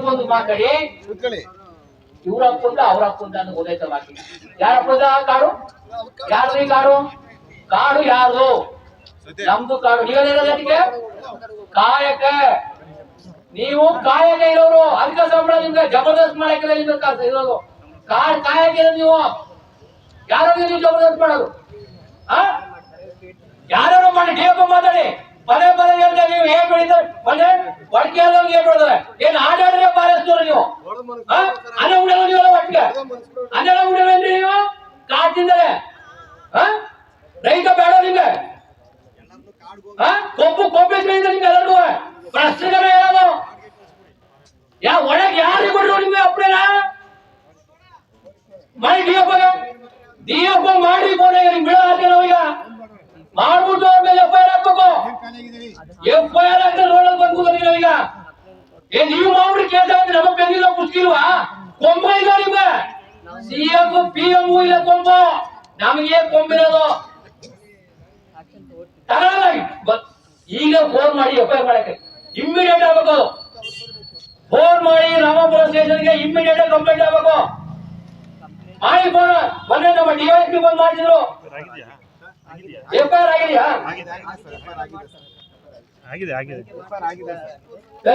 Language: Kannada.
ಒಂದು ಮಾತಾಡಿ ಇವ್ರ ಅಪ್ಪಂದ ಅವ್ರ ಅಪ್ಪಂದ ಅಂತ ಗೊತ್ತಾಯ್ತ ಬಾಕಿ ಯಾರ ಅಪ್ಪಂದ ಕಾಡು ಯಾರ್ದು ಈ ಕಾಡು ಕಾಡು ಯಾರ್ದು ನಮ್ದು ಕಾಡು ನೀವೇನಿರೋದಕ್ಕೆ ಕಾಯಕ ನೀವು ಕಾಯಕ ಇರೋರು ಅದಕ್ಕೆ ಸಂಬಳ ನಿಮ್ಗೆ ಜಬರ್ದಸ್ತ್ ಮಾಡಕ್ಕಿಲ್ಲ ಇರೋದು ಕಾಯಕ ಇರೋದು ನೀವು ಯಾರು ನೀವು ಜಬರ್ದಸ್ತ್ ಮಾಡೋದು ಯಾರು ಮಾಡಿ ಡಿಎಫ್ ಮಾತಾಡಿ ಪದೇ ಪದೇ ಹೇಳ್ತಾರೆ ನೀವು ಹೇಗೆ ಬೆಳೀತಾರೆ ಮೊನ್ನೆ ಒಟ್ಟಿಗೆ ಹೇಗೆ ಬೆಳೆದ್ರೆ ಏನ್ ಆಟಾಡ್ರೆ ಬಾರಿಸ್ತೀರ ನೀವು ಅನ್ನ ಉಡಲ್ಲ ನೀವೆಲ್ಲ ಒಟ್ಟಿಗೆ ಅನ್ನೆಲ್ಲ ಉಡವೇನ್ರಿ ನೀವು ಕಾಡ್ತಿದ್ದಾರೆ ರೈತ ಬೇಡ ನಿಮ್ಗೆ ಕೊಬ್ಬು ನಿಮ್ಗೆ ಎಲ್ಲರಿಗೂ ಪ್ರಶ್ನೆಗಳೇ ಹೇಳೋದು ಒಳಗೆ ಯಾರಿಗೆ ಕೊಟ್ಟರು ನಿಮ್ಗೆ ಅಪ್ಪನೇನ ಮಾಡಿ ಡಿಎಫ್ ಮಾಡಿ ಬೋನ ಬಿಡ ಹಾಕ್ತೇನೋ ಈಗ ಮಾಡ್ಬಿಟ್ಟು ಅವ್ರ ಮೇಲೆ ಎಫ್ಐಆರ್ ಹಾಕ್ಬೇಕು ಎಫ್ಐಆರ್ ಹಾಕಿದ್ರೆ ರೋಡಲ್ಲಿ ಬಂದ್ಬಿಡ್ತೀವಿ ಈಗ ನೀವು ಮಾಡ್ಬಿಟ್ಟು ಕೇಳ್ತ ನಮಗ್ ಬೆಂಗಿಲ್ಲ ಪುಸ್ಕಿಲ್ವಾ ಕೊಂಬ ಇಲ್ಲ ನಿಮ್ಗೆ ಸಿಎಂ ಪಿಎಂ ಇಲ್ಲ ಕೊಂಬ ನಮಗೆ ಕೊಂಬಿರೋದು ಈಗ ಫೋನ್ ಮಾಡಿ ಎಫ್ಐಆರ್ ಮಾಡಕ್ಕೆ ಇಮ್ಮಿಡಿಯೇಟ್ ಆಗ್ಬೇಕು ಫೋನ್ ಮಾಡಿ ರಾಮಪುರ ಸ್ಟೇಷನ್ಗೆ ಇಮ್ಮಿಡಿಯೇಟ್ ಕಂಪ್ಲೇಂಟ್ ಆಗ್ಬೇಕು ಮಾಡಿ ಫೋನ್ ಮೊನ್ನೆ ನಮ್ಮ ಡಿವೈಎಸ್ಪಿ ಬಂದ್ ಮಾಡಿದ್ರು ಎಫ್ಐಆರ್ ಆಗಿದೆಯಾ ಆಗಿದೆ